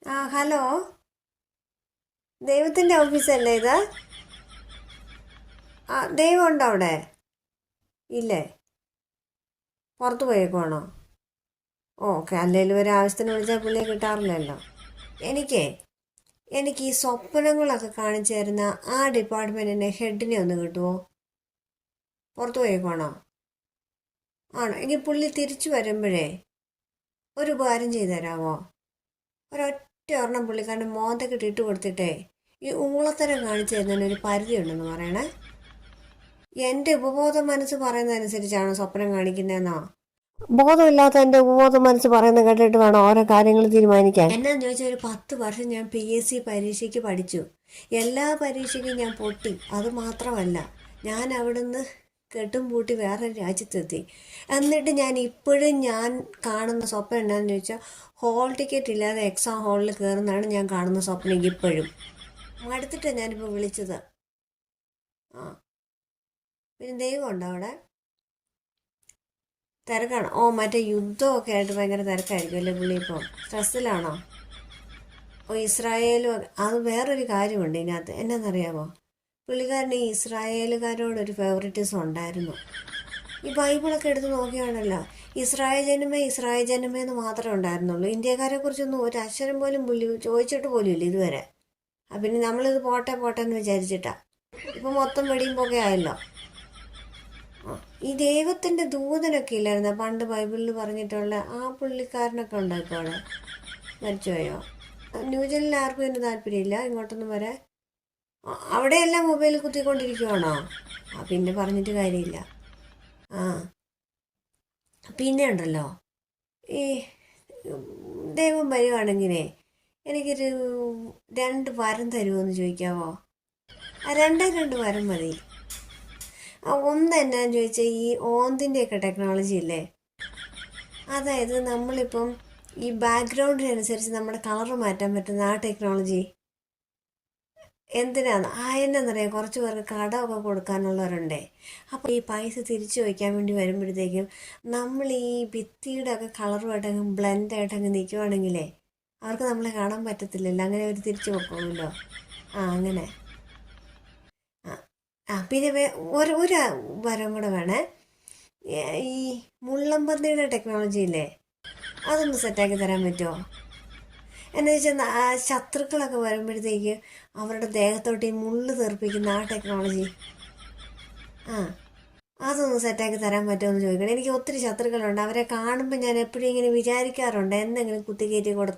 Hello. ദൈവത്തിൻ്റെ ഓഫീസല്ലേ ഇത്? ദൈവം ഉണ്ടോ അവിടെ? ഇല്ലേ? പുറത്ത് പോയേക്കുവാണോ? ഓക്കെ, അല്ലെങ്കിലും ഒരു ആവശ്യത്തിന് വിളിച്ചാൽ പുള്ളിയെ കിട്ടാറില്ലല്ലോ. എനിക്കേ എനിക്ക് ഈ സ്വപ്നങ്ങളൊക്കെ കാണിച്ചു തരുന്ന ആ ഡിപ്പാർട്ട്മെൻറ്റിൻ്റെ ഹെഡിനെ ഒന്ന് കിട്ടുമോ? പുറത്ത് പോയേക്കുവാണോ? ആണോ? എങ്കിൽ പുള്ളി തിരിച്ചു വരുമ്പോഴേ ഒരു ഉപകാരം ചെയ്തു തരാമോ? ഒരൊറ്റ ഒരെണ്ണം പുള്ളിക്കാരൻ്റെ മോന്തയ്ക്ക് ഇട്ട് കൊടുത്തിട്ടേ ഈ ഊളത്തരം കാണിച്ചു തരുന്നതിന് ഒരു പരിധി ഉണ്ടെന്ന് പറയണേ. എൻ്റെ ഉപബോധ മനസ്സ് പറയുന്നതനുസരിച്ചാണോ സ്വപ്നം കാണിക്കുന്നതെന്നോ? ബോധമില്ലാത്ത എൻ്റെ ഉപബോധ മനസ്സ് പറയുന്നത് കേട്ടിട്ട് വേണം ഓരോ കാര്യങ്ങൾ തീരുമാനിക്കാൻ. എന്നാന്ന് ചോദിച്ചാൽ ഒരു 10 വർഷം ഞാൻ PSC പരീക്ഷയ്ക്ക് പഠിച്ചു. എല്ലാ പരീക്ഷയ്ക്കും ഞാൻ പൊട്ടി. അത് മാത്രമല്ല, ഞാൻ അവിടുന്ന് കെട്ടും പൂട്ടി വേറെ രാജ്യത്തെത്തി. എന്നിട്ട് ഞാൻ കാണുന്ന സ്വപ്നം എന്താണെന്ന് ചോദിച്ചാൽ ഹോൾ ടിക്കറ്റ് ഇല്ലാതെ എക്സാം ഹാളിൽ കയറുന്നതാണ് ഞാൻ കാണുന്ന സ്വപ്നം ഇപ്പോഴും. മടുത്തിട്ടാണ് ഞാനിപ്പോൾ വിളിച്ചത്. ആ, പിന്നെ ദൈവം ഉണ്ടോ അവിടെ? തിരക്കാണോ? മറ്റേ യുദ്ധമൊക്കെ ആയിട്ട് ഭയങ്കര തിരക്കായിരിക്കും അല്ലേ പുള്ളി? ഇപ്പോൾ സ്ട്രെസ്സിലാണോ? ഇസ്രായേലും അത് വേറൊരു കാര്യമുണ്ട് ഇതിനകത്ത്. എന്നാന്നറിയാമോ? പുള്ളിക്കാരന് ഈ ഇസ്രായേലുകാരോടൊരു ഫേവറിറ്റിസം ഉണ്ടായിരുന്നു. ഈ ബൈബിളൊക്കെ എടുത്ത് നോക്കിയാണല്ലോ, ഇസ്രായേൽ ജനമേ എന്ന് മാത്രമേ ഉണ്ടായിരുന്നുള്ളൂ. ഇന്ത്യക്കാരെ കുറിച്ചൊന്നും ഒരു അക്ഷരം പോലും പുള്ളി ചോദിച്ചിട്ട് പോലും ഇല്ല ഇതുവരെ. പിന്നെ നമ്മളിത് പോട്ടെ പോട്ടെ എന്ന് വിചാരിച്ചിട്ടാ. ഇപ്പം മൊത്തം വെടിയുമ്പോഴൊക്കെ ആയല്ലോ. ഈ ദൈവത്തിൻ്റെ ദൂതനൊക്കെ ഇല്ലായിരുന്നു പണ്ട് ബൈബിളിൽ പറഞ്ഞിട്ടുള്ള ആ പുള്ളിക്കാരനൊക്കെ ഉണ്ടോ ഇപ്പോൾ അവിടെ? മരിച്ചുപോയോ? ന്യൂജനിൽ ആർക്കും ഇതിന് താല്പര്യമില്ല ഇങ്ങോട്ടൊന്നും വരെ. അവിടെയെല്ലാം മൊബൈൽ കുത്തിക്കൊണ്ടിരിക്കുവാണോ? പിന്നെ പറഞ്ഞിട്ട് കാര്യമില്ല. ആ, പിന്നെ ഉണ്ടല്ലോ, ഈ ദൈവം വരുവാണെങ്കിലേ എനിക്കൊരു 2 വരം തരുമോ എന്ന് ചോദിക്കാമോ? രണ്ട് വരം മതി. ഒന്ന് എന്നാന്ന് ചോദിച്ചാൽ ഈ ഓന്തിൻ്റെയൊക്കെ ടെക്നോളജി ഇല്ലേ, അതായത് നമ്മളിപ്പം ഈ ബാക്ക്ഗ്രൗണ്ടിനനുസരിച്ച് നമ്മുടെ കളറ് മാറ്റാൻ പറ്റുന്ന ആ ടെക്നോളജി എന്തിനാണ് എന്നാന്നറിയാം, കുറച്ച് പേർക്ക് കടമൊക്കെ കൊടുക്കാനുള്ളവരുണ്ടേ. അപ്പോൾ ഈ പൈസ തിരിച്ചു വയ്ക്കാൻ വേണ്ടി വരുമ്പോഴത്തേക്കും നമ്മൾ ഈ ഭിത്തിയുടെ ഒക്കെ കളറുമായിട്ടങ്ങ് ബ്ലെൻഡായിട്ടങ്ങ് നിൽക്കുവാണെങ്കിലേ അവർക്ക് നമ്മളെ കാണാൻ പറ്റത്തില്ലല്ലോ, അങ്ങനെ അവർ തിരിച്ചു വെക്കുമല്ലോ. അങ്ങനെ. പിന്നെ ഒരു വരം കൂടെ വേണേ. ഈ മുള്ളമ്പന്നിയുടെ ടെക്നോളജി ഇല്ലേ, അതൊന്ന് സെറ്റാക്കി തരാൻ പറ്റുമോ? എന്ന് വെച്ചാൽ ശത്രുക്കളൊക്കെ വരുമ്പോഴത്തേക്ക് അവരുടെ ദേഹത്തോട്ട് ഈ മുള്ള് തെറിപ്പിക്കുന്ന ആ ടെക്നോളജി, അതൊന്ന് സെറ്റാക്കി തരാൻ പറ്റുമോ എന്ന് ചോദിക്കണം. എനിക്ക് ഒത്തിരി ശത്രുക്കളുണ്ട്. അവരെ കാണുമ്പോൾ ഞാൻ എപ്പോഴും ഇങ്ങനെ വിചാരിക്കാറുണ്ട് എന്തെങ്കിലും കുത്തിക്കയറ്റി കൊടുത്താൽ